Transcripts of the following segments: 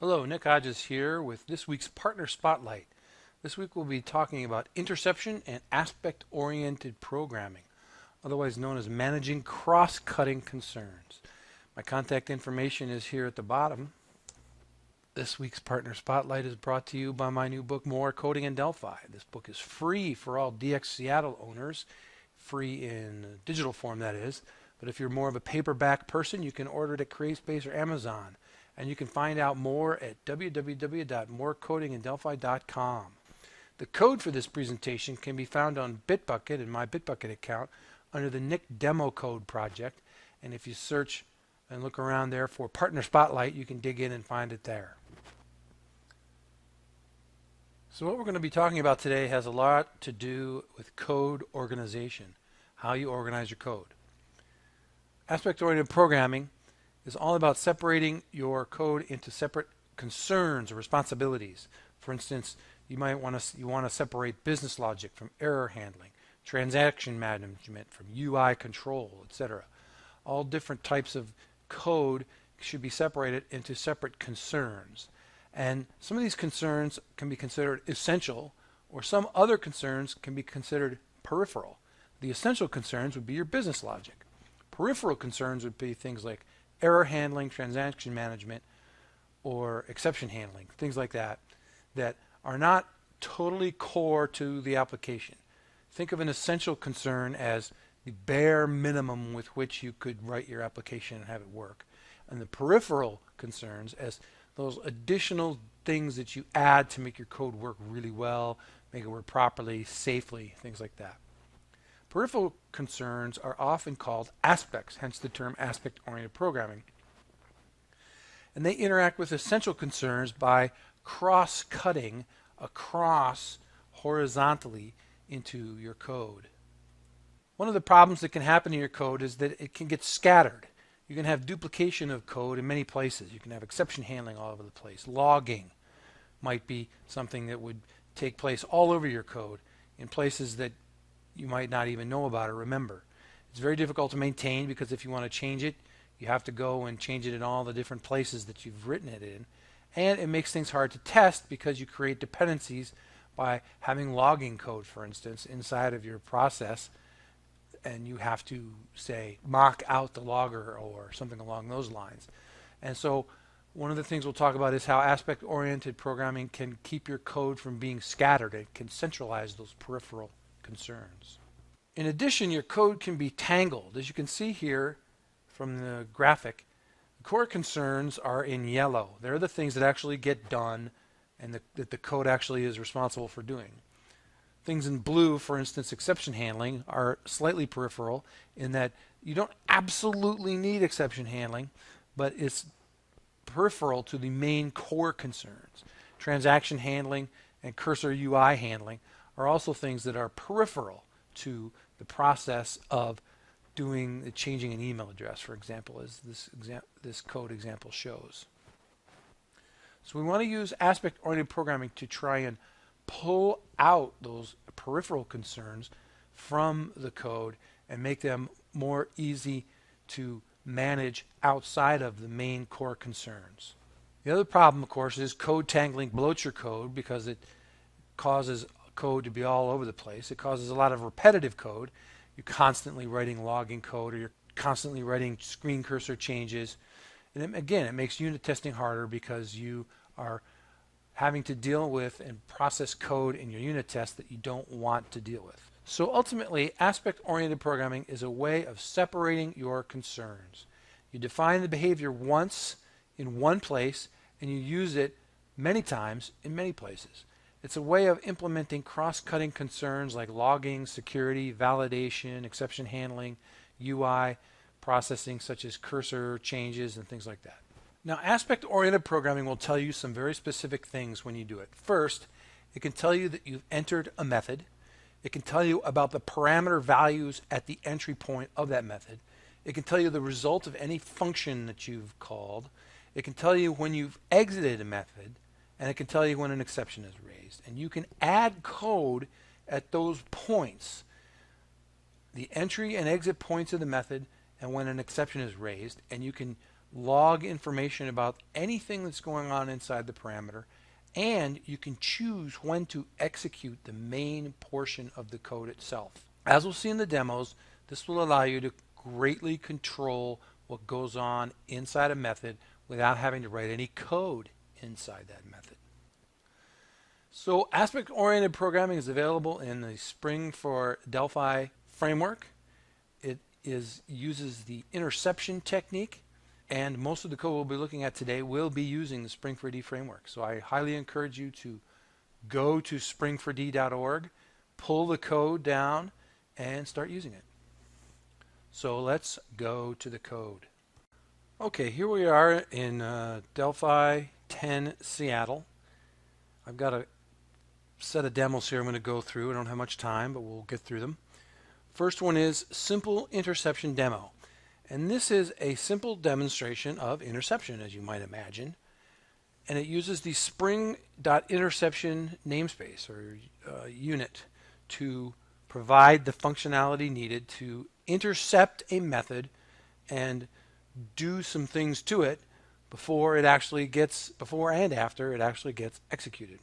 Hello, Nick Hodges here with this week's Partner Spotlight. This week we'll be talking about interception and aspect-oriented programming, otherwise known as managing cross-cutting concerns. My contact information is here at the bottom. This week's Partner Spotlight is brought to you by my new book, More Coding in Delphi. This book is free for all DX Seattle owners, free in digital form that is, but if you're more of a paperback person, you can order it at CreateSpace or Amazon. And you can find out more at www.morecodingindelphi.com. The code for this presentation can be found on Bitbucket in my Bitbucket account under the Nick Demo Code project. And if you search and look around there for Partner Spotlight, you can dig in and find it there. So what we're going to be talking about today has a lot to do with code organization, how you organize your code. Aspect-oriented programming is all about separating your code into separate concerns or responsibilities. For instance, you want to separate business logic from error handling, transaction management from UI control, etc. All different types of code should be separated into separate concerns. And some of these concerns can be considered essential, or some other concerns can be considered peripheral. The essential concerns would be your business logic. Peripheral concerns would be things like error handling, transaction management, or exception handling, things like that, that are not totally core to the application. Think of an essential concern as the bare minimum with which you could write your application and have it work. And the peripheral concerns as those additional things that you add to make your code work really well, make it work properly, safely, things like that. Peripheral concerns are often called aspects, hence the term aspect-oriented programming. And they interact with essential concerns by cross-cutting across horizontally into your code. One of the problems that can happen in your code is that it can get scattered. You can have duplication of code in many places. You can have exception handling all over the place. Logging might be something that would take place all over your code in places that you might not even know about or remember. It's very difficult to maintain because if you want to change it, you have to go and change it in all the different places that you've written it in. And it makes things hard to test because you create dependencies by having logging code, for instance, inside of your process. And you have to, say, mock out the logger or something along those lines. And so one of the things we'll talk about is how aspect-oriented programming can keep your code from being scattered. It can centralize those peripheral concerns. In addition, your code can be tangled. As you can see here from the graphic, the core concerns are in yellow. They're the things that actually get done and that the code actually is responsible for doing. Things in blue, for instance, exception handling, are slightly peripheral in that you don't absolutely need exception handling, but it's peripheral to the main core concerns. Transaction handling and cursor UI handling are also things that are peripheral to the process of changing an email address, for example, as this code example shows. So we want to use aspect-oriented programming to try and pull out those peripheral concerns from the code and make them more easy to manage outside of the main core concerns. The other problem, of course, is code tangling bloats your code because it causes code to be all over the place. It causes a lot of repetitive code. You're constantly writing logging code, or you're constantly writing screen cursor changes. And again, it makes unit testing harder because you are having to deal with and process code in your unit test that you don't want to deal with. So ultimately, aspect-oriented programming is a way of separating your concerns. You define the behavior once in one place, and you use it many times in many places. It's a way of implementing cross-cutting concerns like logging, security, validation, exception handling, UI processing such as cursor changes and things like that. Now, aspect-oriented programming will tell you some very specific things when you do it. First, it can tell you that you've entered a method. It can tell you about the parameter values at the entry point of that method. It can tell you the result of any function that you've called. It can tell you when you've exited a method, and it can tell you when an exception is raised. And you can add code at those points, the entry and exit points of the method, and when an exception is raised, and you can log information about anything that's going on inside the parameter, and you can choose when to execute the main portion of the code itself. As we'll see in the demos, this will allow you to greatly control what goes on inside a method without having to write any code inside that method. So aspect-oriented programming is available in the Spring for Delphi framework. It uses the interception technique, and most of the code we'll be looking at today will be using the Spring for D framework. So I highly encourage you to go to spring4d.org, pull the code down, and start using it. So let's go to the code. Okay, here we are in Delphi 10 Seattle. I've got a set of demos here I'm going to go through. I don't have much time, but we'll get through them. First one is Simple Interception Demo. And this is a simple demonstration of interception, as you might imagine. And it uses the spring.interception namespace or unit to provide the functionality needed to intercept a method and do some things to it before and after it actually gets executed.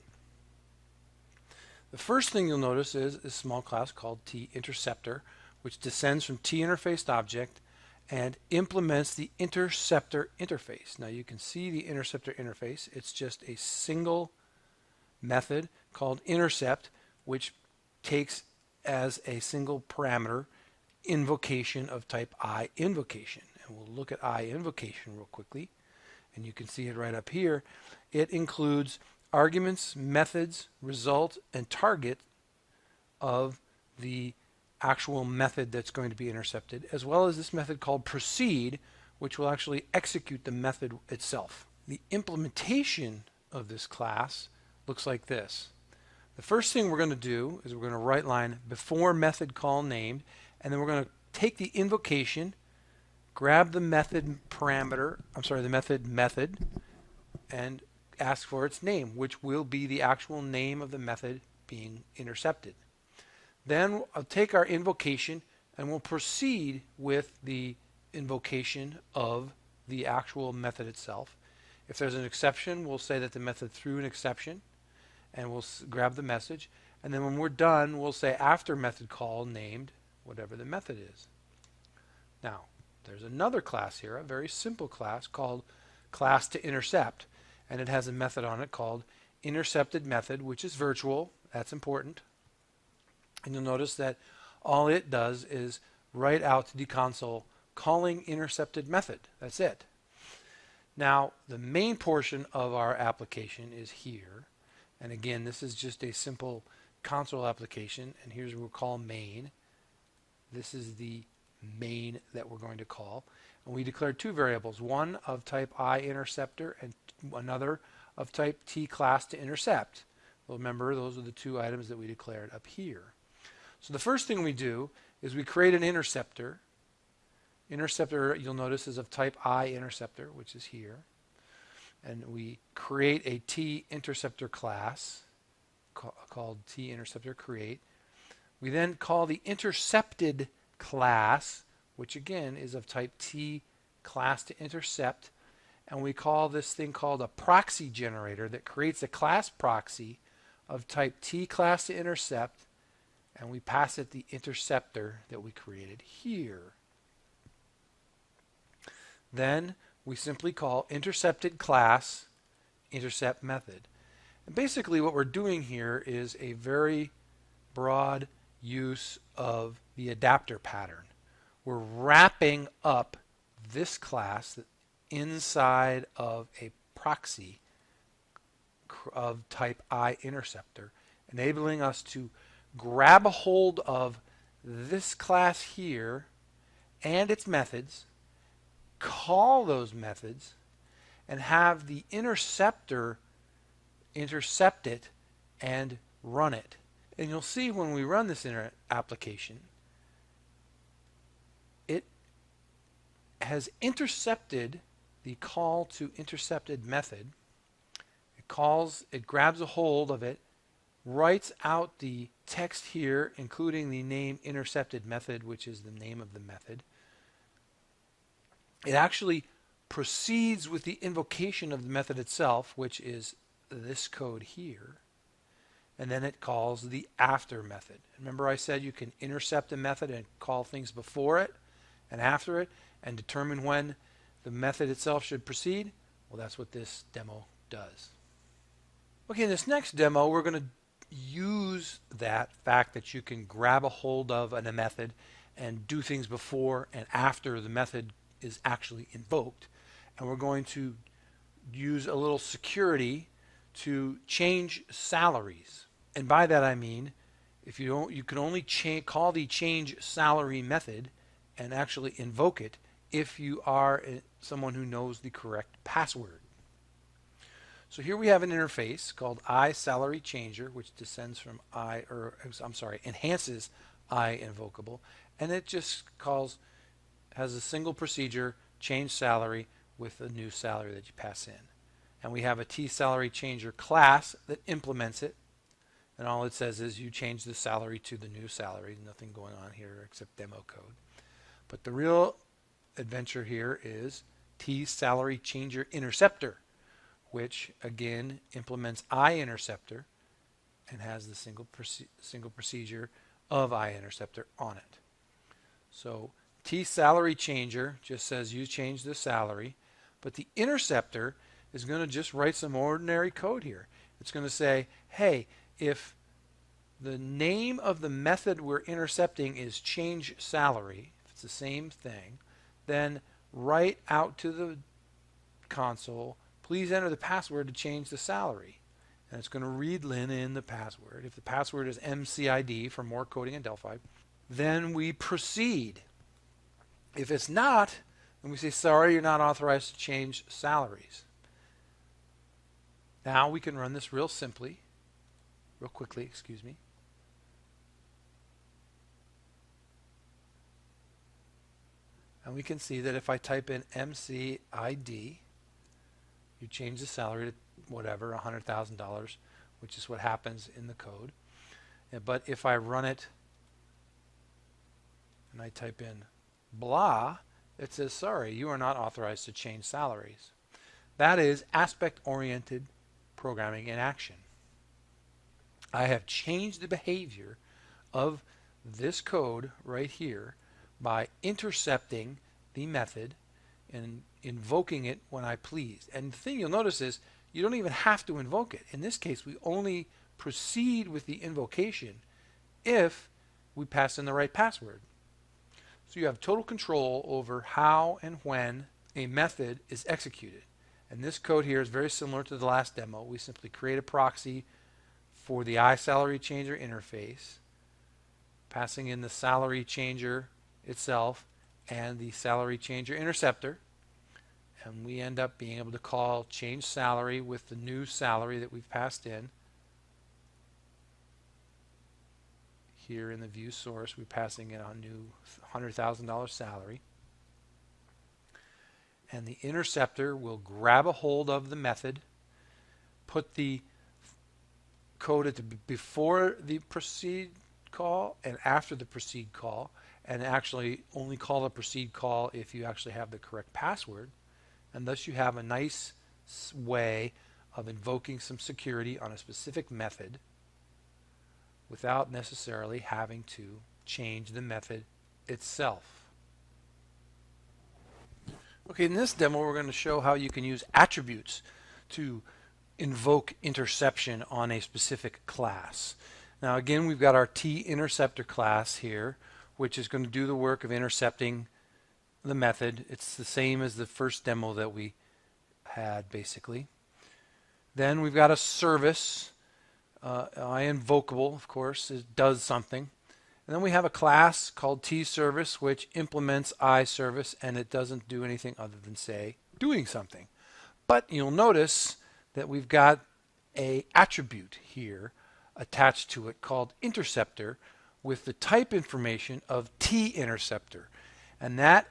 The first thing you'll notice is a small class called tInterceptor, which descends from tInterfaced object and implements the interceptor interface. Now you can see the interceptor interface. It's just a single method called intercept, which takes as a single parameter invocation of type invocation. And we'll look at invocation real quickly, and you can see it right up here. It includes arguments, methods, result, and target of the actual method that's going to be intercepted, as well as this method called proceed, which will actually execute the method itself. The implementation of this class looks like this. The first thing we're going to do is we're going to write line before method call named, and then we're going to take the invocation, grab the method parameter, the method, and ask for its name, which will be the actual name of the method being intercepted. Then I'll take our invocation and we'll proceed with the invocation of the actual method itself. If there's an exception, we'll say that the method threw an exception, and we'll grab the message. And then when we're done, we'll say after method call named whatever the method is. Now, there's another class here, a very simple class called class to intercept, and it has a method on it called intercepted method, which is virtual. That's important. And you'll notice that all it does is write out to the console calling intercepted method. That's it. Now, the main portion of our application is here. And again, this is just a simple console application. And here's what we'll call main. This is the main that we're going to call. And we declared two variables, one of type IInterceptor and another of type tClass to intercept. Well, remember, those are the two items that we declared up here. So the first thing we do is we create an interceptor. Interceptor, you'll notice, is of type IInterceptor, which is here. And we create a tInterceptor class called tInterceptor create. We then call the intercepted class, which again is of type tClass to intercept. And we call this thing called a proxy generator that creates a class proxy of type tClass to intercept. And we pass it the interceptor that we created here. Then we simply call intercepted class intercept method. And basically what we're doing here is a very broad use of the adapter pattern. We're wrapping up this class inside of a proxy of type IInterceptor, enabling us to grab a hold of this class here and its methods, call those methods, and have the interceptor intercept it and run it. And you'll see when we run this application, it has intercepted the call to intercepted method. It grabs a hold of it, writes out the text here, including the name intercepted method, which is the name of the method. It actually proceeds with the invocation of the method itself, which is this code here, and then it calls the after method. Remember I said you can intercept a method and call things before it and after it and determine when the method itself should proceed? Well, that's what this demo does. Okay, in this next demo, we're going to use that fact that you can grab a hold of a method and do things before and after the method is actually invoked. And we're going to use a little security to change salaries. And by that I mean, if you don't, you can only call the change salary method and actually invoke it if you are someone who knows the correct password. So here we have an interface called iSalaryChanger, which descends from enhances iInvocable, and it just has a single procedure, change salary with a new salary that you pass in. And we have a tSalaryChanger class that implements it, and all it says is you change the salary to the new salary. Nothing going on here except demo code. But the real adventure here is tSalaryChanger Interceptor, which again implements iInterceptor and has the single procedure of iInterceptor on it. So tSalaryChanger just says you change the salary, but the interceptor is going to just write some ordinary code here. It's going to say, hey, if the name of the method we're intercepting is change salary, if it's the same thing, then write out to the console, please enter the password to change the salary. And it's going to read in the password. If the password is MCID for more coding in Delphi, then we proceed. If it's not, then we say, sorry, you're not authorized to change salaries. Now we can run this real quickly, excuse me. And we can see that if I type in MCID, you change the salary to whatever, $100,000, which is what happens in the code. But if I run it and I type in blah, it says, sorry, you are not authorized to change salaries. That is aspect-oriented programming in action. I have changed the behavior of this code right here by intercepting the method and invoking it when I please. And the thing you'll notice is you don't even have to invoke it. In this case, we only proceed with the invocation if we pass in the right password. So you have total control over how and when a method is executed. And this code here is very similar to the last demo. We simply create a proxy for the iSalaryChanger interface, passing in the salary changer itself and the salary changer interceptor, and we end up being able to call change salary with the new salary that we've passed in. Here in the view source, we're passing in a new $100,000 salary, and the interceptor will grab a hold of the method, put the code at before the proceed call and after the proceed call, and actually only call a proceed call if you actually have the correct password. And thus you have a nice way of invoking some security on a specific method without necessarily having to change the method itself. Okay, in this demo we're going to show how you can use attributes to invoke interception on a specific class. Now again, we've got our tInterceptor class here, which is going to do the work of intercepting the method. It's the same as the first demo that we had, basically. Then we've got a service, iInvocable, of course, it does something. And then we have a class called tService, which implements iService, and it doesn't do anything other than say doing something. But you'll notice that we've got an attribute here attached to it called interceptor with the type information of tInterceptor. And that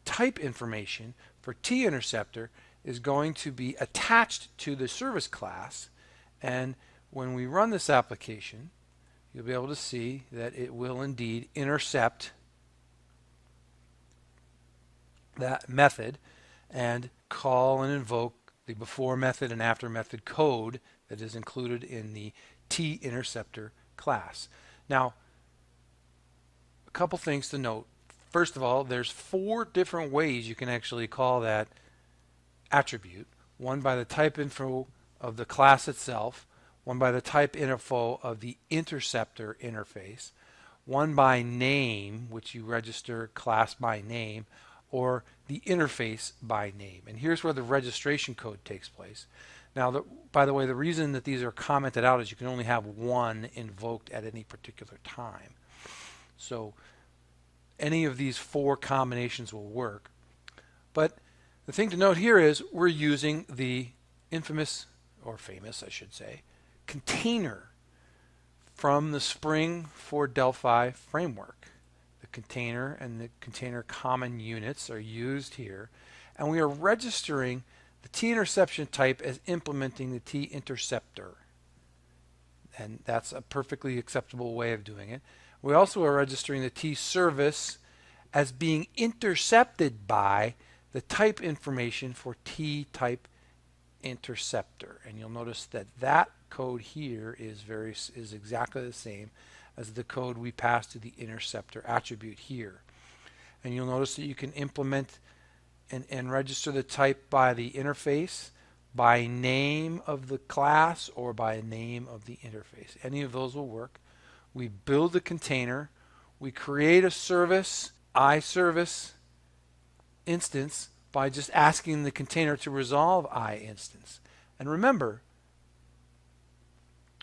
type information for tInterceptor is going to be attached to the service class, and when we run this application, you'll be able to see that it will indeed intercept that method, and call and invoke the before method and after method code that is included in the tInterceptor class. Now, a couple things to note. First of all, there's 4 different ways you can actually call that attribute. One by the type info of the class itself, one by the type info of the interceptor interface, one by name, which you register class by name, or the interface by name. And here's where the registration code takes place. Now, by the way, the reason that these are commented out is you can only have one invoked at any particular time. So any of these 4 combinations will work. But the thing to note here is we're using the infamous, or famous I should say, container from the Spring for Delphi framework. The container and the container common units are used here, and we are registering the tInterception type as implementing the tInterceptor. And that's a perfectly acceptable way of doing it. We also are registering the tService as being intercepted by the type information for tType interceptor. And you'll notice that that code here is exactly the same as the code we pass to the interceptor attribute here. And you'll notice that you can implement and register the type by the interface, by name of the class, or by name of the interface. Any of those will work. We build a container, we create a service, iService instance, by just asking the container to resolve iInstance. And remember,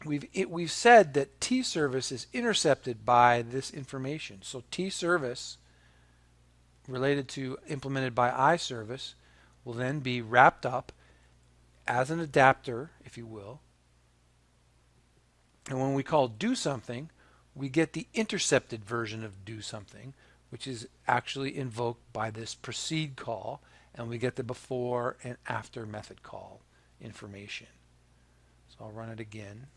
we've said that tService is intercepted by this information. So tService related to implemented by iService will then be wrapped up as an adapter, if you will. And when we call do something, we get the intercepted version of do something, which is actually invoked by this proceed call, and we get the before and after method call information. So I'll run it again,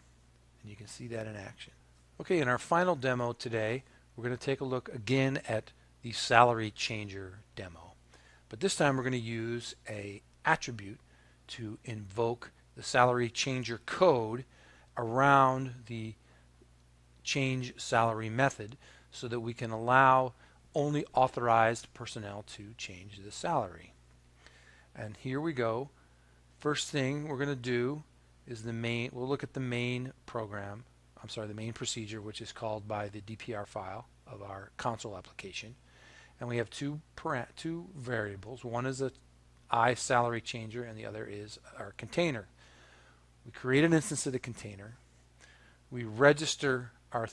and you can see that in action. Okay, in our final demo today, we're going to take a look again at the salary changer demo. But this time we're going to use an attribute to invoke the salary changer code around the change salary method so that we can allow only authorized personnel to change the salary. And here we go. First thing we're going to do is we'll look at the main program, the main procedure, which is called by the DPR file of our console application. And we have two variables. One is a iSalary changer and the other is our container. We create an instance of the container. We register our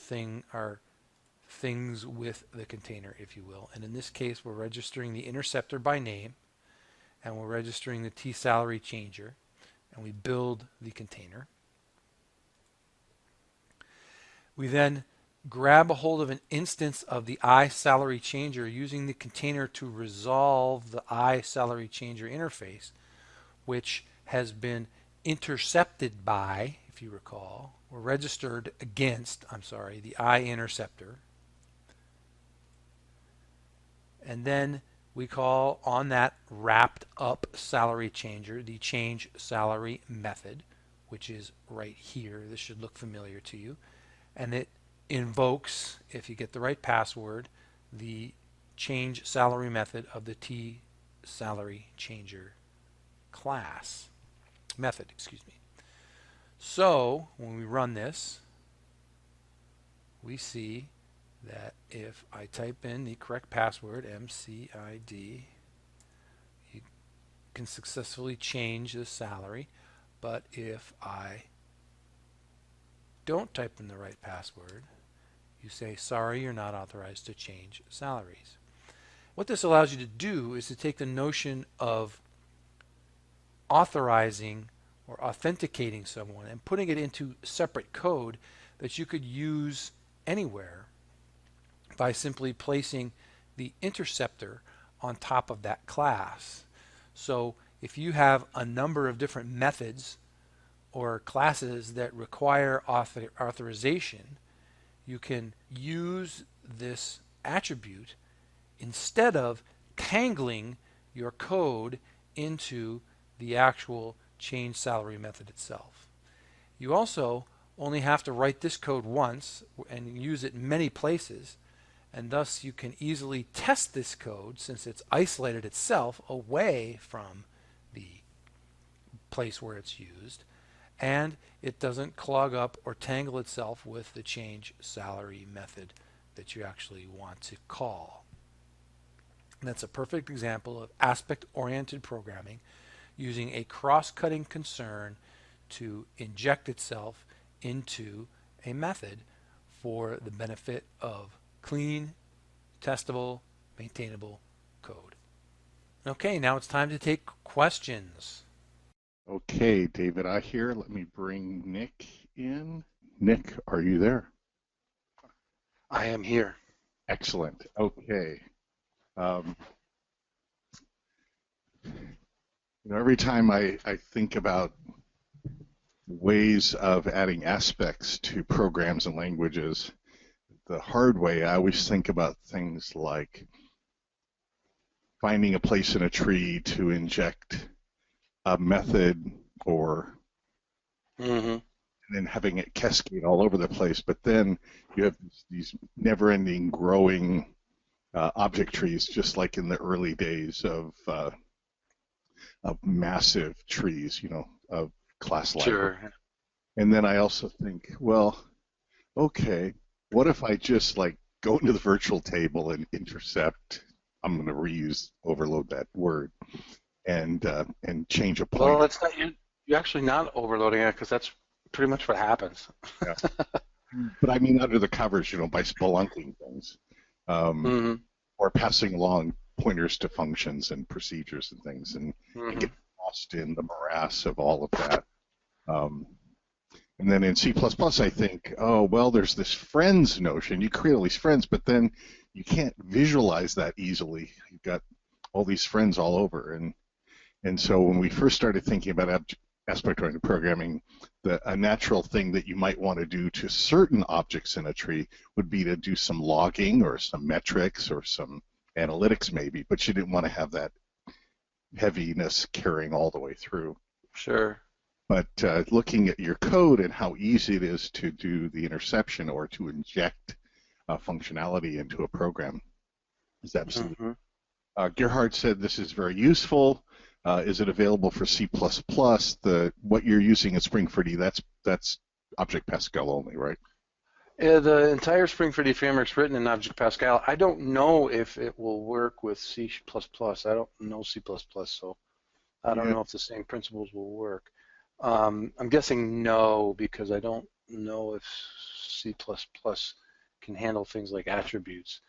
things with the container, if you will. And in this case, we're registering the interceptor by name, and we're registering the tSalary changer, and we build the container. We then grab a hold of an instance of the iSalary changer using the container to resolve the iSalary changer interface, which has been intercepted by, if you recall, or registered against, the iInterceptor. And then we call on that wrapped up salary changer the change salary method, which is right here. This should look familiar to you. And it invokes, if you get the right password, the change salary method of the tSalary changer class method, So when we run this, we see that if I type in the correct password, MCID, you can successfully change the salary. But if I don't type in the right password, you say, sorry, you're not authorized to change salaries. What this allows you to do is to take the notion of authorizing or authenticating someone and putting it into separate code that you could use anywhere by simply placing the interceptor on top of that class. So if you have a number of different methods or classes that require authorization, you can use this attribute instead of tangling your code into the actual change salary method itself. You also only have to write this code once and use it in many places, and thus you can easily test this code since it's isolated itself away from the place where it's used, and it doesn't clog up or tangle itself with the change salary method that you actually want to call. And that's a perfect example of aspect-oriented programming using a cross-cutting concern to inject itself into a method for the benefit of clean, testable, maintainable code. Okay, now it's time to take questions. Okay, David, I hear. Let me bring Nick in. Nick, are you there? I am here. Excellent. Okay. Um, every time I think about ways of adding aspects to programs and languages, the hard way, I always think about things like finding a place in a tree to inject a method or and then having it cascade all over the place. But then you have these never-ending growing object trees, just like in the early days of massive trees, of class library. Sure. And then I also think, well, okay, what if I just like go into the virtual table and intercept? I'm going to overload that word, and change a point. Well, it's not you're actually not overloading it because that's pretty much what happens. Yeah. But I mean under the covers, by spelunking things, or passing along pointers to functions and procedures and things, and get lost in the morass of all of that. And then in C++, I think, oh, well, there's this friends notion. You create all these friends, but then you can't visualize that easily. You've got all these friends all over. And so when we first started thinking about aspect-oriented programming, a natural thing that you might want to do to certain objects in a tree would be to do some logging or some metrics or some analytics maybe, but you didn't want to have that heaviness carrying all the way through. Sure. But looking at your code and how easy it is to do the interception or to inject functionality into a program is absolutely. Gerhard said this is very useful. Is it available for C++? What you're using at Spring4D, that's Object Pascal only, right? Yeah, the entire Spring4D framework is written in Object Pascal. I don't know if it will work with C++. I don't know C++, so I don't know if the same principles will work. I'm guessing no, because I don't know if C++ can handle things like attributes.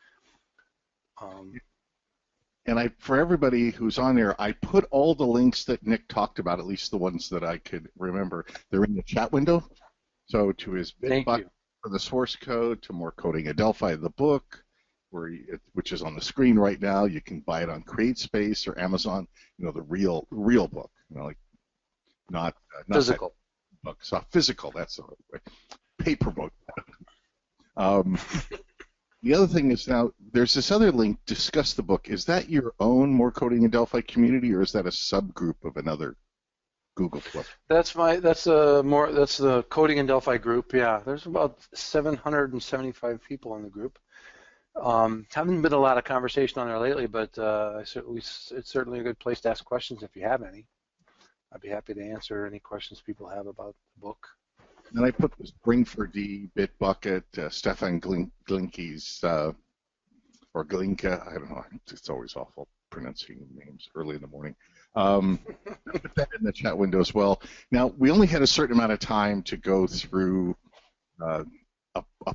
And for everybody who's on there, I put all the links that Nick talked about, at least the ones that I could remember. They're in the chat window. So to his Bitbucket for the source code, to More Coding in Delphi, the book, which is on the screen right now. You can buy it on CreateSpace or Amazon. The real book. Like not physical book. So physical. That's the right way. Paper book. The other thing is now there's this other link, discuss the book. Is that your own More Coding in Delphi community, or is that a subgroup of another Google Plus? That's the Coding in Delphi group. Yeah, there's about 775 people in the group. Haven't been a lot of conversation on there lately, but it's certainly a good place to ask questions if you have any. I'd be happy to answer any questions people have about the book. And I put the Spring4D, Bitbucket, Stefan Glinke's, or Glinka, I don't know, it's always awful pronouncing names early in the morning. I put that in the chat window as well. Now, we only had a certain amount of time to go through a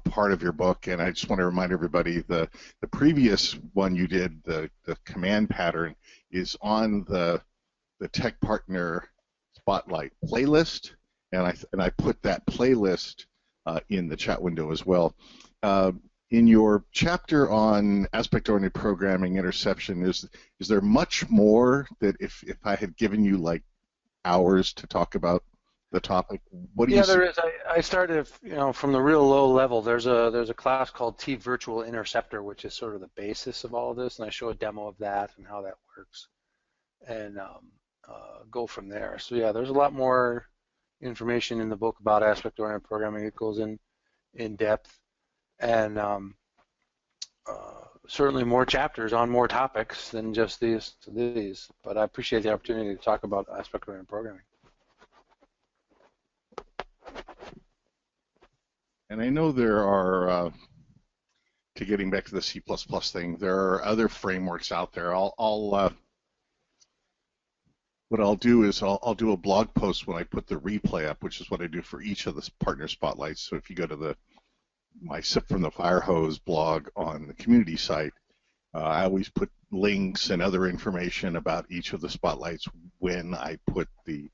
part of your book, and I just want to remind everybody the previous one you did, the command pattern, is on the Tech Partner Spotlight playlist. And I put that playlist in the chat window as well. In your chapter on aspect-oriented programming interception, is there much more that if I had given you like hours to talk about the topic, what do you? Yeah, there is. I started from the real low level. There's a class called T Virtual Interceptor, which is sort of the basis of all of this, and I show a demo of that and how that works. And go from there. So yeah, there's a lot more information in the book about aspect-oriented programming. It goes in depth, and certainly more chapters on more topics than just these. But I appreciate the opportunity to talk about aspect-oriented programming. And I know there are, to getting back to the C++ thing, there are other frameworks out there. What I'll do is I'll do a blog post when I put the replay up, which is what I do for each of the partner spotlights. So if you go to my Sip from the Fire Hose blog on the community site, I always put links and other information about each of the spotlights when I put the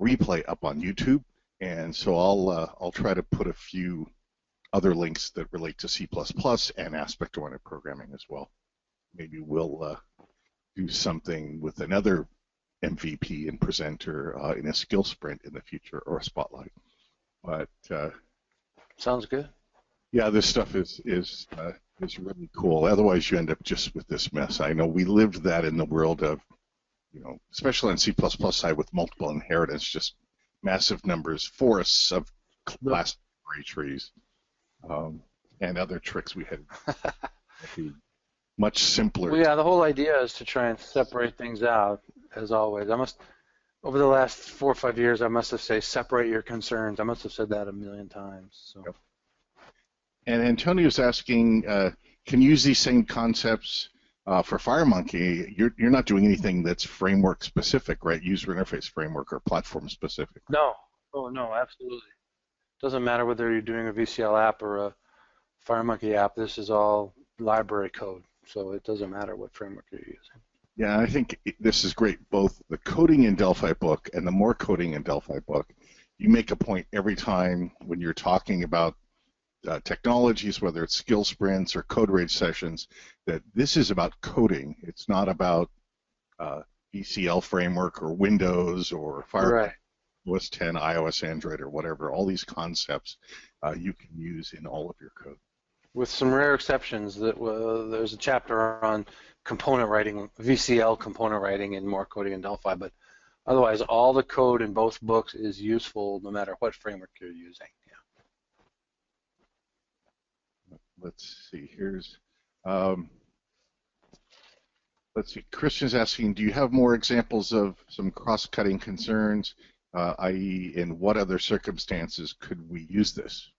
replay up on YouTube. And so I'll try to put a few other links that relate to C++ and aspect-oriented programming as well. Maybe we'll do something with another MVP and presenter in a skill sprint in the future, or a spotlight. But sounds good. Yeah, this stuff is really cool. Otherwise, you end up just with this mess. I know we lived that in the world of, especially on C++ side with multiple inheritance, just massive numbers, forests of class array trees, and other tricks we had. Much simpler. Well, yeah, the whole idea is to try and separate things out, as always. Over the last 4 or 5 years, I must have said, separate your concerns. I must have said that 1,000,000 times. So. Yep. And Antonio's asking, can you use these same concepts for FireMonkey? You're not doing anything that's framework specific, right? User interface framework or platform specific. No. Oh, no, absolutely. Doesn't matter whether you're doing a VCL app or a FireMonkey app. This is all library code. So it doesn't matter what framework you're using. Yeah, I think this is great. Both the coding in Delphi book and the more coding in Delphi book, you make a point every time when you're talking about technologies, whether it's skill sprints or code rage sessions, that this is about coding. It's not about VCL framework or Windows or Firefox, OS 10, iOS, Android, or whatever. All these concepts you can use in all of your code. With some rare exceptions, there's a chapter on component writing, VCL component writing, and more coding in Delphi, but otherwise all the code in both books is useful no matter what framework you're using. Yeah. Let's see, let's see, Christian's asking, do you have more examples of some cross-cutting concerns, i.e. in what other circumstances could we use this?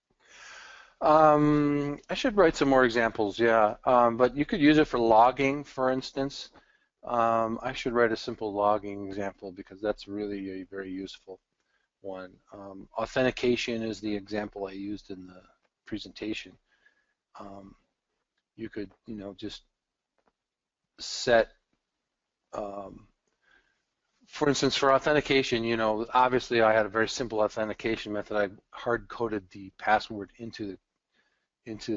I should write some more examples, yeah. But you could use it for logging, for instance. I should write a simple logging example because that's really a very useful one. Authentication is the example I used in the presentation. You could, just set, for instance, for authentication, obviously I had a very simple authentication method. I hard-coded the password into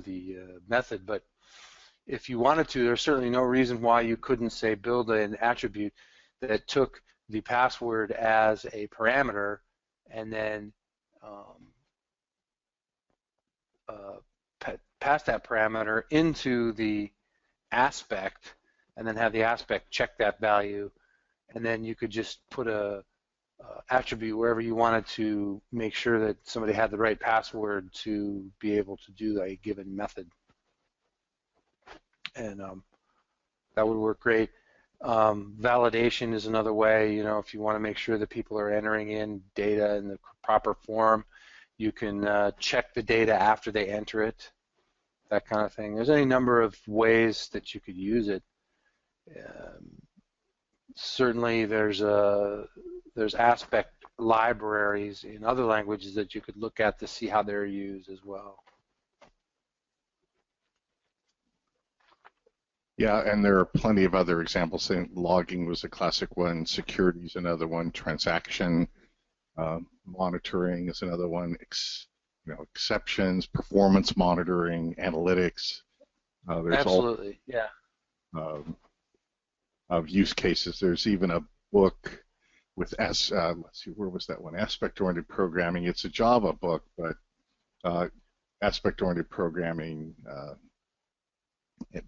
the method, but if you wanted to, there's certainly no reason why you couldn't, say, build an attribute that took the password as a parameter and then pass that parameter into the aspect and then have the aspect check that value, and then you could just put a attribute wherever you wanted to make sure that somebody had the right password to be able to do a given method. And that would work great. Validation is another way. If you want to make sure that people are entering in data in the proper form, you can check the data after they enter it, that kind of thing. There's any number of ways that you could use it. Certainly there's aspect libraries in other languages that you could look at to see how they're used as well. Yeah, and there are plenty of other examples. Logging was a classic one, security is another one, transaction monitoring is another one, exceptions, performance monitoring, analytics. There's absolutely, yeah. Of use cases. There's even a book with let's see, where was that one? Aspect-oriented programming. It's a Java book, but aspect-oriented programming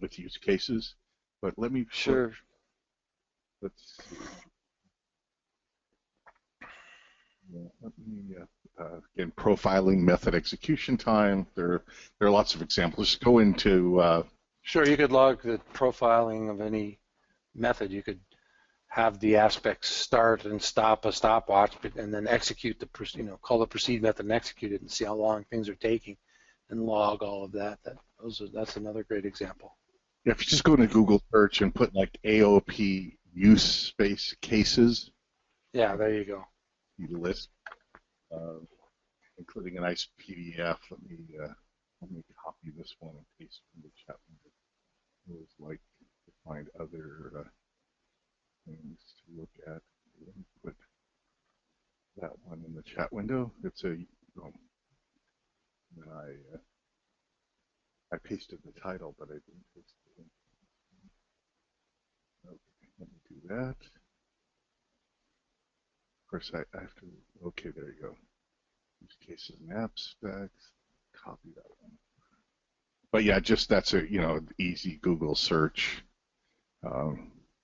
with use cases. But let me sure. Let's see. Yeah, let me, again, profiling, method execution time. There are lots of examples. Just go into Sure, you could log the profiling of any method. You could have the aspects start and stop a stopwatch, and then execute the, call the proceed method and execute it and see how long things are taking, and log all of that. That's another great example. if you just go into Google search and put like AOP use space cases, Yeah, there you go. you list, including a nice PDF. Let me copy this one and paste it in the chat window. I always like to find other things to look at. Let me put that one in the chat window. It's a I pasted the title, but I didn't paste it in. Okay, let me do that. Of course, I have to. Okay, there you go. Use cases and abstracts. Copy that one. But yeah, just that's a easy Google search.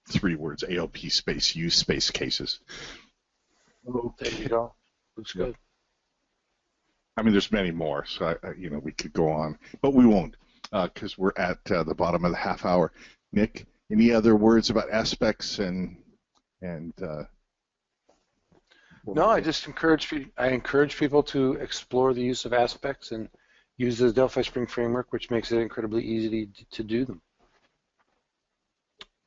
3 words: AOP space use space cases. There you go. Looks good. I mean, there's many more, so we could go on, but we won't, because we're at the bottom of the half hour. Nick, any other words about aspects and No, I just encourage people to explore the use of aspects and use the Delphi Spring Framework, which makes it incredibly easy to do them.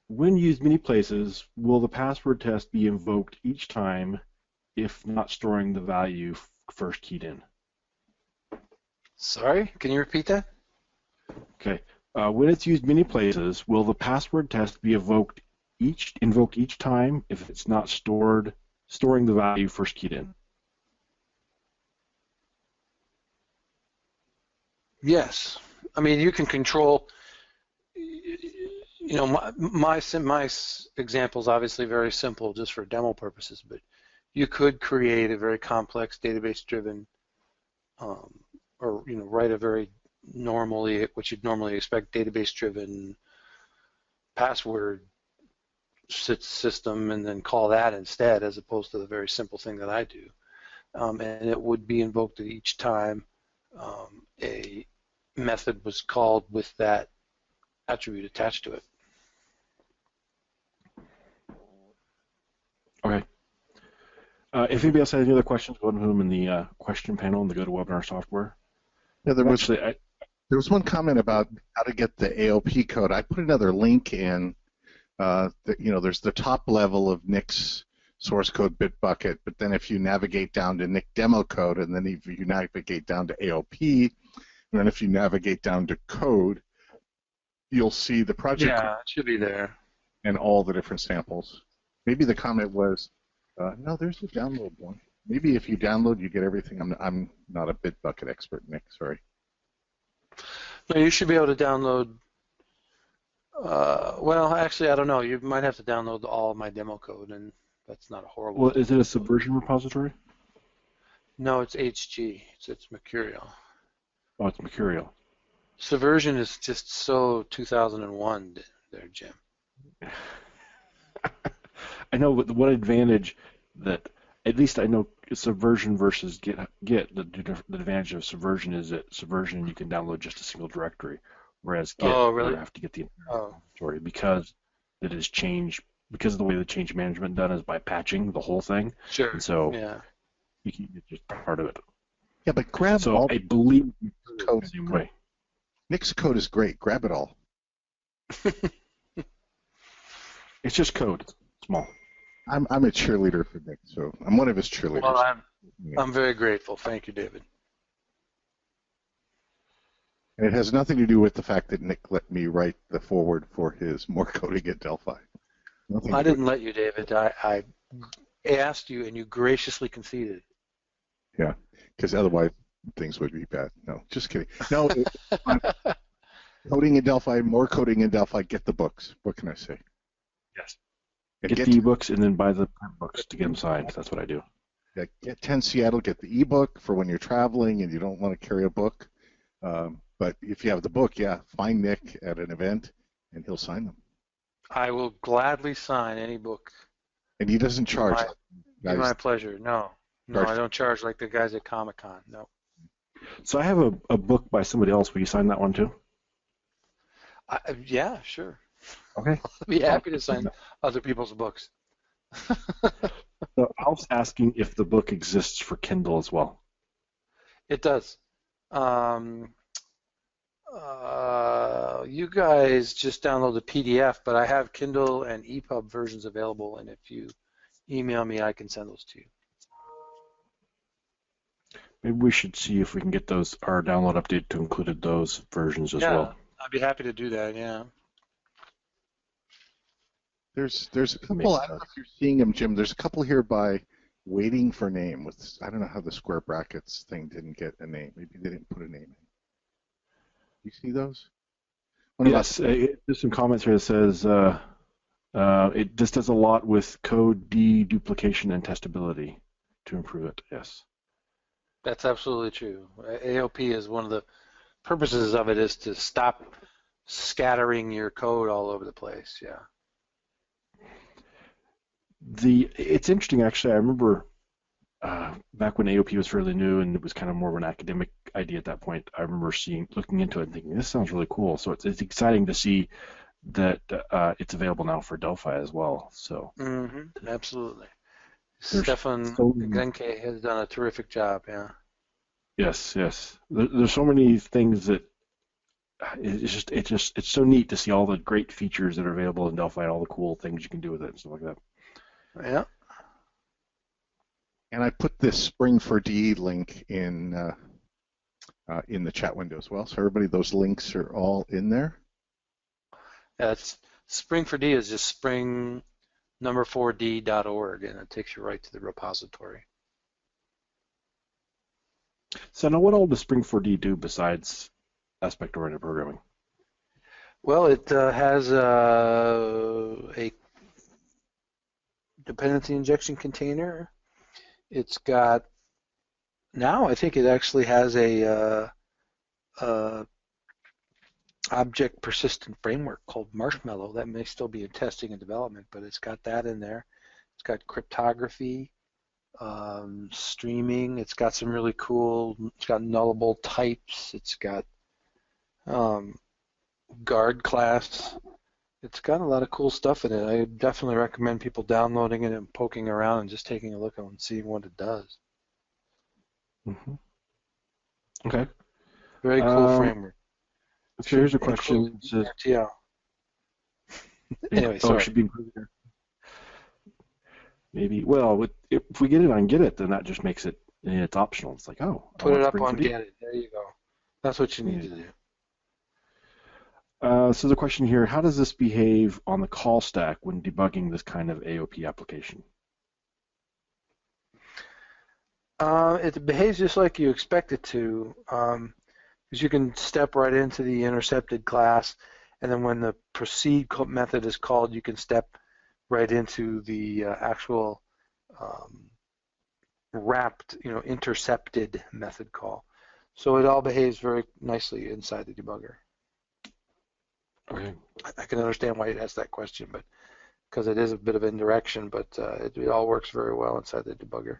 When used many places, will the password test be invoked each time if not storing the value first keyed in? Sorry, can you repeat that? Okay. When it's used many places, will the password test be invoked each time if it's not storing the value first keyed in? Yes. I mean, you can control. My example is obviously very simple, just for demo purposes. But you could create a very complex database-driven, or write a very what you'd normally expect database-driven password system, and then call that instead, as opposed to the very simple thing that I do. And it would be invoked at each time a method was called with that attribute attached to it. Okay. If anybody else has any other questions, go ahead and put them in the question panel in the GoToWebinar software. Yeah, there was one comment about how to get the AOP code. I put another link in. There's the top level of Nick's source code Bitbucket, but then if you navigate down to Nick demo code, and then if you navigate down to AOP, and then if you navigate down to code, you'll see the project. Yeah, it should be there. And all the different samples. Maybe the comment was, no, there's the download one. Maybe if you download, you get everything. I'm not a Bitbucket expert, Nick. Sorry. No, you should be able to download. Well, actually, I don't know. You might have to download all of my demo code, and that's not a horrible. Well, is it a Subversion repository? No, it's HG. It's Mercurial. Oh, it's Mercurial. Subversion is just so 2001 there, Jim. I know, but what advantage that, at least I know Subversion versus Git, the advantage of Subversion is that Subversion you can download just a single directory, whereas Git you have to get the entire repository because it is changed, because of the way the change management done is by patching the whole thing. Sure. And so yeah. you can get just part of it. Yeah, but grab so all. I believe code the same way. Nick's code is great. Grab it all. It's just code. It's small. I'm a cheerleader for Nick, so I'm one of his cheerleaders. Well, I'm very grateful. Thank you, David. And it has nothing to do with the fact that Nick let me write the forward for his more coding at Delphi. I didn't let you, David. I asked you, and you graciously conceded. Yeah, because otherwise things would be bad. No, just kidding. No, coding in Delphi, more coding in Delphi, get the books. What can I say? Yes. Get the ebooks and then buy the print books to get them signed. That's what I do. Yeah, get 10 Seattle, get the ebook for when you're traveling and you don't want to carry a book. But if you have the book, yeah, find Nick at an event and he'll sign them. I will gladly sign any book. And he doesn't charge. My pleasure. No. No, I don't charge like the guys at Comic-Con. No. So I have a book by somebody else. Will you sign that one too? Yeah, sure. Okay. I'd be happy to sign other people's books. So Alf's asking if the book exists for Kindle as well. It does. You guys just download the PDF, but I have Kindle and EPUB versions available, and if you email me, I can send those to you. Maybe we should see if we can get our download update to include those versions as well. I'd be happy to do that, yeah. There's a couple, I don't know if you're seeing them, Jim, there's a couple here by waiting for name with, I don't know how the square brackets thing didn't get a name. Maybe they didn't put a name in. You see those? Yes, there's some comments here that says it just does a lot with code deduplication and testability to improve it, yes. That's absolutely true. AOP is one of the purposes of it is to stop scattering your code all over the place, yeah. It's interesting, actually. I remember back when AOP was fairly new and it was kind of more of an academic idea at that point. I remember looking into it and thinking, this sounds really cool. So it's exciting to see that it's available now for Delphi as well. So absolutely. Stefan Glenke has done a terrific job, yeah. Yes. There's so many things that it's so neat to see all the great features that are available in Delphi and all the cool things you can do with it and stuff like that. Yeah. And I put this Spring for D link in the chat window as well. So everybody, those links are all in there. Yeah, it's Spring for D is just spring4d.org, and it takes you right to the repository. So now, what all does Spring4D do besides aspect-oriented programming? Well, it has a dependency injection container. It's got, now I think it actually has a object persistent framework called Marshmallow that may still be in testing and development, but it's got that in there. It's got cryptography, streaming. It's got some really cool, it's got nullable types. It's got guard class. It's got a lot of cool stuff in it. I definitely recommend people downloading it and poking around and just taking a look and seeing what it does. Okay. Very cool framework. So here's a question. Yeah. Anyway, sorry. It should be included here. Maybe. Well, if we get it on Get It, then that just makes it. It's optional. It's like, oh, put it up on Get It. There you go. That's what you need to do. So the question here: how does this behave on the call stack when debugging this kind of AOP application? It behaves just like you expect it to, because you can step right into the intercepted class, and then when the proceed method is called, you can step right into the actual wrapped, intercepted method call. So it all behaves very nicely inside the debugger. Okay. I can understand why you asked that question, but because it is a bit of indirection, but it all works very well inside the debugger.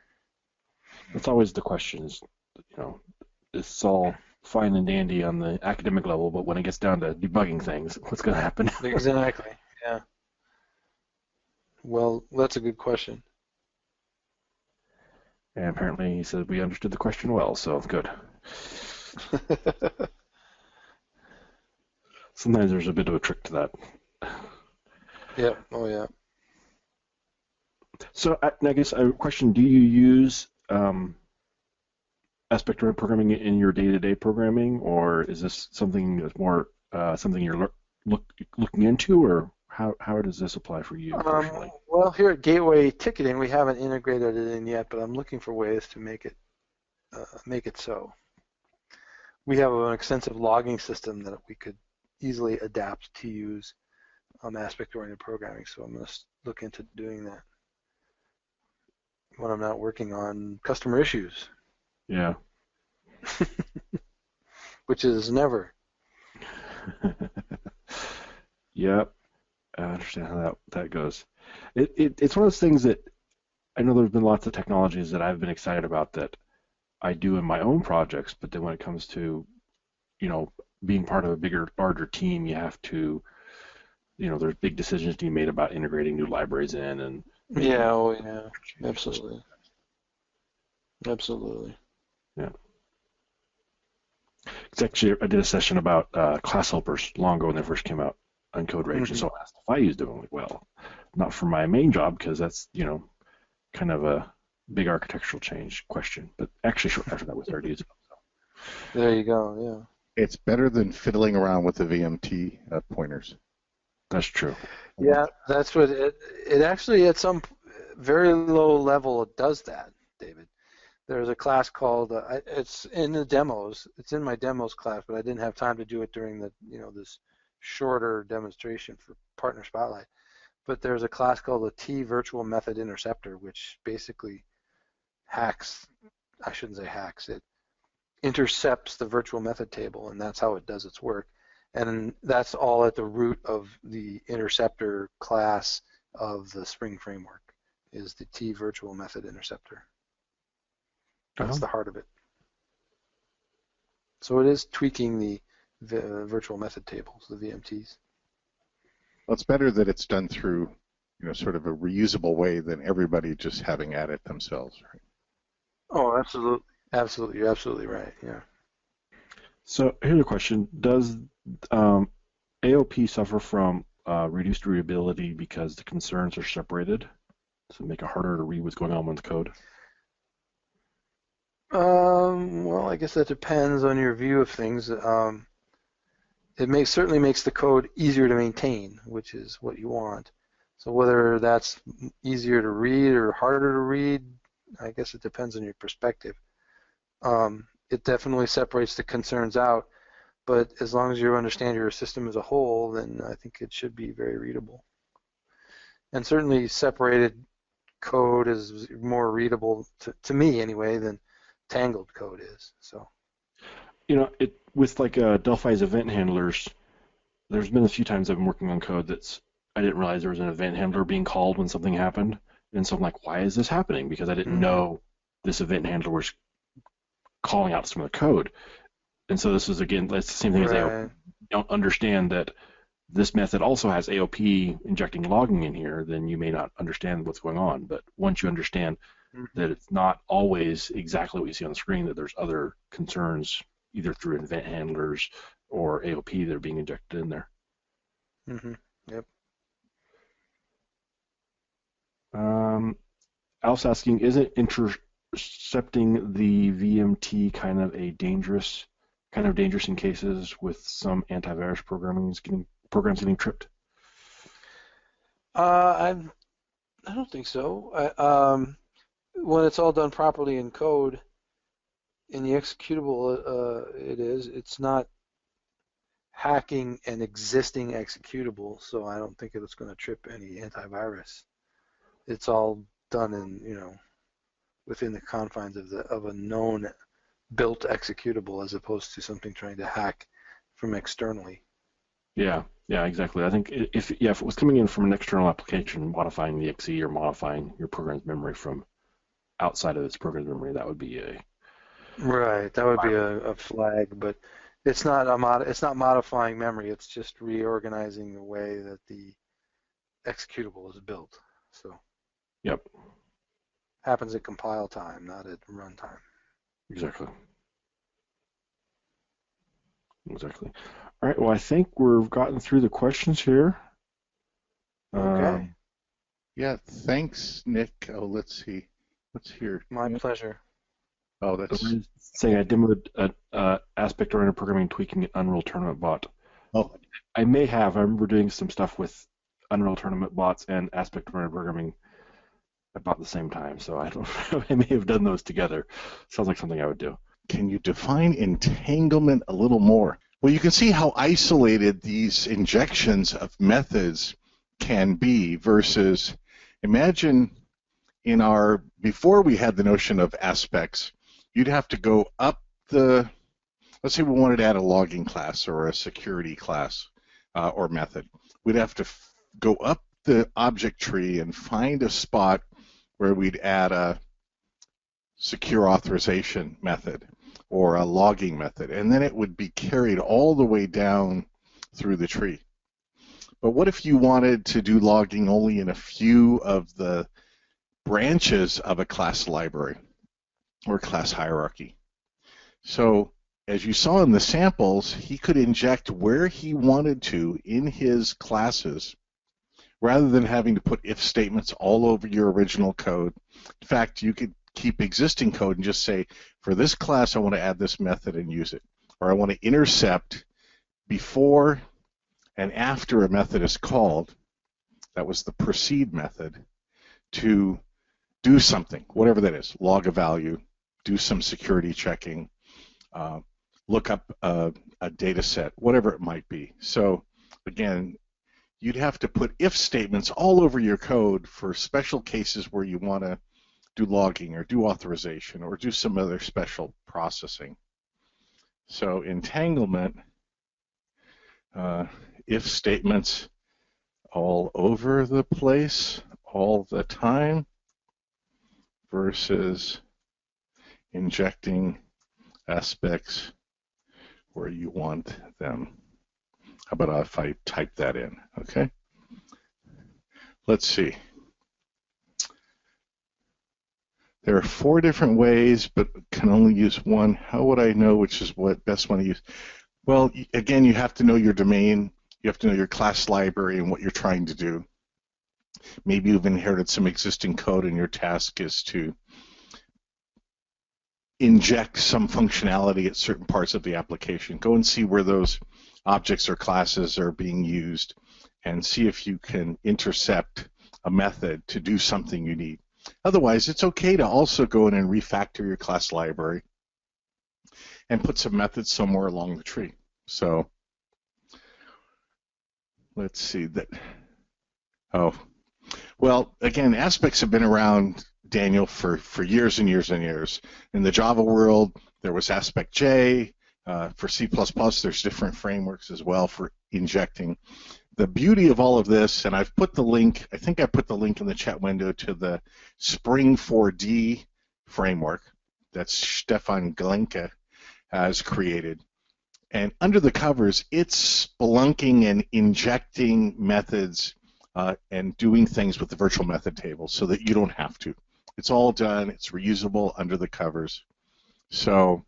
That's always the question. Is it's all fine and dandy on the academic level, but when it gets down to debugging things, what's going to happen? Exactly. Yeah. Well, that's a good question. And apparently, he said we understood the question well, so good. Sometimes there's a bit of a trick to that. Yeah. Oh, yeah. So I guess a question: do you use aspect-oriented programming in your day-to-day programming, or is this something that's more something you're looking into, or how does this apply for you personally? Well, here at Gateway Ticketing, we haven't integrated it in yet, but I'm looking for ways to make it so. We have an extensive logging system that we could easily adapt to use aspect-oriented programming, so I'm going to look into doing that when I'm not working on customer issues. Yeah. Which is never. Yep. I understand how that goes. It's one of those things that I know there's been lots of technologies that I've been excited about that I do in my own projects, but then when it comes to, being part of a bigger, larger team, you have to, there's big decisions to be made about integrating new libraries in and making Yeah, oh yeah, changes. absolutely. Absolutely. Yeah. It's actually, I did a session about class helpers long ago when they first came out on Code Rage, and so I asked if I used them. I'm like, well, not for my main job because that's, kind of a big architectural change question. But actually, shortly after that, we started using them. So. There you go. Yeah. It's better than fiddling around with the VMT pointers. That's true. Yeah, that's what it actually at some very low level it does that, David. There's a class called it's in the demos. It's in my demos class, but I didn't have time to do it during the this shorter demonstration for Partner Spotlight. But there's a class called the T virtual method interceptor, which basically hacks. I shouldn't say hacks. It intercepts the virtual method table, and that's how it does its work. And that's all at the root of the interceptor class of the Spring Framework, is the T virtual method interceptor. That's the heart of it. So it is tweaking the virtual method tables, the VMTs. Well, it's better that it's done through, sort of a reusable way than everybody just having at it themselves, right? Oh, absolutely. Absolutely. You're absolutely right. Yeah. So here's a question. Does AOP suffer from reduced readability because the concerns are separated? Does it make it harder to read what's going on with the code? Well, I guess that depends on your view of things. It certainly makes the code easier to maintain, which is what you want. So whether that's easier to read or harder to read, I guess it depends on your perspective. It definitely separates the concerns out, but as long as you understand your system as a whole, then I think it should be very readable. And certainly separated code is more readable, to me anyway, than tangled code is. So, with like Delphi's event handlers, there's been a few times I've been working on code I didn't realize there was an event handler being called when something happened, and so I'm like, why is this happening? Because I didn't know this event handler was calling out some of the code, and so this is again, that's the same thing as AOP. You don't understand that this method also has AOP injecting logging in here, then you may not understand what's going on. But once you understand that it's not always exactly what you see on the screen, that there's other concerns either through event handlers or AOP that are being injected in there. Yep. Al's asking, isn't intercepting the VMT kind of dangerous in cases with some antivirus programs getting tripped? I don't think so. When it's all done properly in code, in the executable, it's not hacking an existing executable, so I don't think it's going to trip any antivirus. It's all done in, within the confines of a known built executable, as opposed to something trying to hack from externally. Yeah, exactly. I think if it was coming in from an external application, modifying the exe or modifying your program's memory from outside of its program's memory, that would be a flag, but it's not modifying memory. It's just reorganizing the way that the executable is built. So. Yep. Happens at compile time, not at runtime. Exactly. All right. Well, I think we've gotten through the questions here. Okay. Yeah. Thanks, Nick. Oh, let's see. Let's hear. My pleasure. Oh, that's saying I demoed aspect-oriented programming tweaking an Unreal Tournament bot. Oh, I remember doing some stuff with Unreal Tournament bots and aspect-oriented programming about the same time, so I don't know. I may have done those together. Sounds like something I would do. Can you define entanglement a little more? Well, you can see how isolated these injections of methods can be versus, imagine before we had the notion of aspects, you'd have to go up let's say we wanted to add a logging class or a security class or method. We'd have to go up the object tree and find a spot where we'd add a secure authorization method or a logging method, and then it would be carried all the way down through the tree. But what if you wanted to do logging only in a few of the branches of a class library or class hierarchy? So as you saw in the samples, he could inject where he wanted to in his classes rather than having to put if statements all over your original code. In fact, you could keep existing code and just say, for this class, I want to add this method and use it. Or I want to intercept before and after a method is called, that was the proceed method, to do something, whatever that is, log a value, do some security checking, look up a data set, whatever it might be. So again, you'd have to put if statements all over your code for special cases where you want to do logging or do authorization or do some other special processing. So entanglement, if statements all over the place all the time versus injecting aspects where you want them. How about if I type that in, okay? Let's see. There are 4 different ways, but can only use one. How would I know which is what best one to use? Well, again, you have to know your domain. You have to know your class library and what you're trying to do. Maybe you've inherited some existing code and your task is to inject some functionality at certain parts of the application. Go and see where those objects or classes are being used and see if you can intercept a method to do something you need. Otherwise, it's okay to also go in and refactor your class library and put some methods somewhere along the tree. So let's see that. Oh, well, again, aspects have been around, Daniel, for years and years and years. In the Java world, there was Aspect J. For C++, there's different frameworks as well for injecting. The beauty of all of this, and I've put the link, I think I put the link in the chat window to the Spring 4D framework that Stefan Glinka has created. And under the covers, it's spelunking and injecting methods and doing things with the virtual method table so that you don't have to. It's all done. It's reusable under the covers. So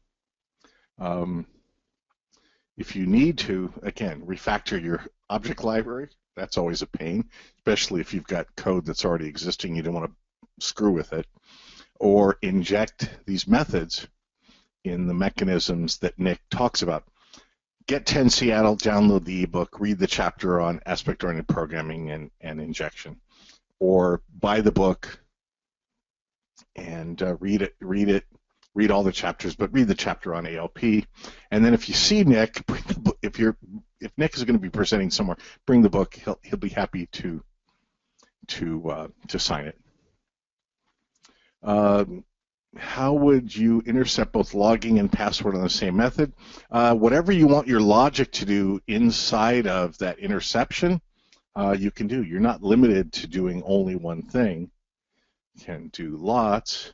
if you need to, again, refactor your object library, that's always a pain, especially if you've got code that's already existing, you don't want to screw with it, or inject these methods in the mechanisms that Nick talks about. Get 10 Seattle, download the ebook, read the chapter on aspect-oriented programming and injection, or buy the book and read all the chapters, but read the chapter on ALP. And then if you see Nick, if Nick is going to be presenting somewhere, bring the book. He'll be happy to sign it. How would you intercept both logging and password on the same method? Whatever you want your logic to do inside of that interception, you can do. You're not limited to doing only one thing. You can do lots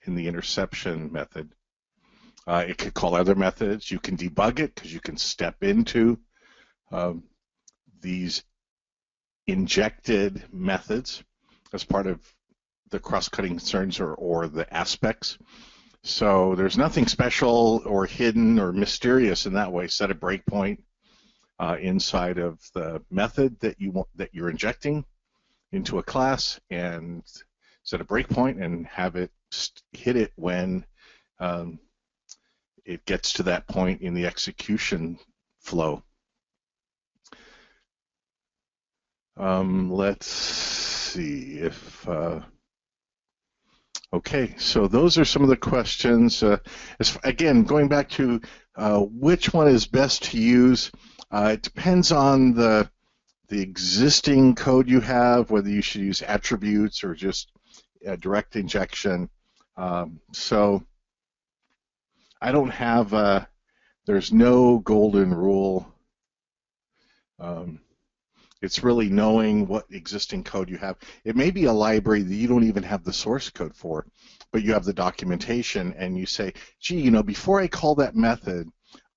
in the interception method. It could call other methods. You can debug it because you can step into these injected methods as part of the cross-cutting concerns or the aspects. So there's nothing special or hidden or mysterious in that way. Set a breakpoint inside of the method that you're injecting into a class, and set a breakpoint and have it hit it when it gets to that point in the execution flow. Let's see if okay, so those are some of the questions. Again, going back to which one is best to use, it depends on the existing code you have, whether you should use attributes or just direct injection. So I don't have, there's no golden rule. It's really knowing what existing code you have. It may be a library that you don't even have the source code for, but you have the documentation, and you say, gee, before I call that method,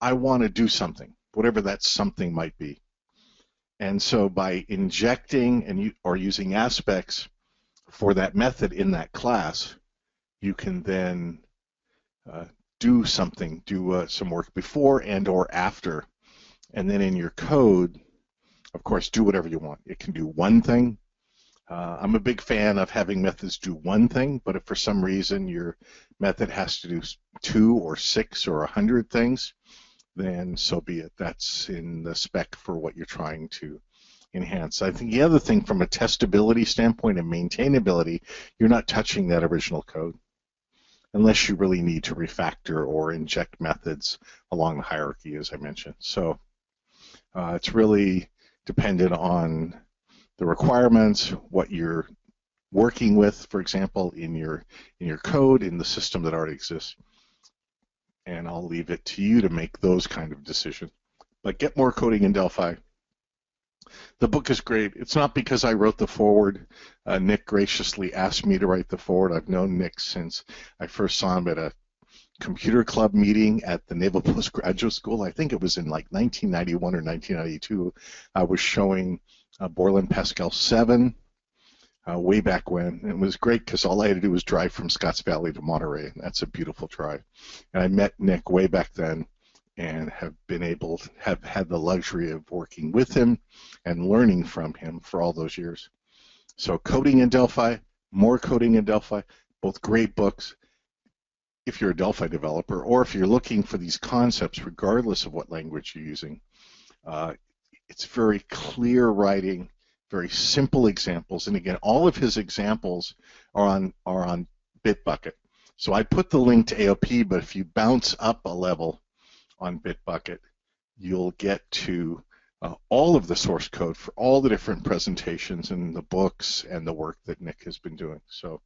I want to do something, whatever that something might be. And so by injecting or using aspects for that method in that class, you can then do something, do some work before and or after. And then in your code, of course, do whatever you want. It can do one thing. I'm a big fan of having methods do one thing, but if for some reason your method has to do 2 or 6 or 100 things, then so be it. That's in the spec for what you're trying to enhance. I think the other thing from a testability standpoint and maintainability, you're not touching that original code unless you really need to refactor or inject methods along the hierarchy, as I mentioned. So it's really dependent on the requirements, what you're working with, for example, in your code, in the system that already exists. And I'll leave it to you to make those kind of decisions. But get more coding in Delphi. The book is great. It's not because I wrote the foreword. Nick graciously asked me to write the foreword. I've known Nick since I first saw him at a computer club meeting at the Naval Postgraduate School. I think it was in like 1991 or 1992. I was showing Borland Pascal 7 way back when. And it was great because all I had to do was drive from Scotts Valley to Monterey, and that's a beautiful drive. And I met Nick way back then and have had the luxury of working with him and learning from him for all those years. So coding in Delphi, more coding in Delphi, both great books if you're a Delphi developer, or if you're looking for these concepts regardless of what language you're using. It's very clear writing, very simple examples, and again, all of his examples are on Bitbucket. So I put the link to AOP, but if you bounce up a level on Bitbucket, you'll get to all of the source code for all the different presentations and the books and the work that Nick has been doing. So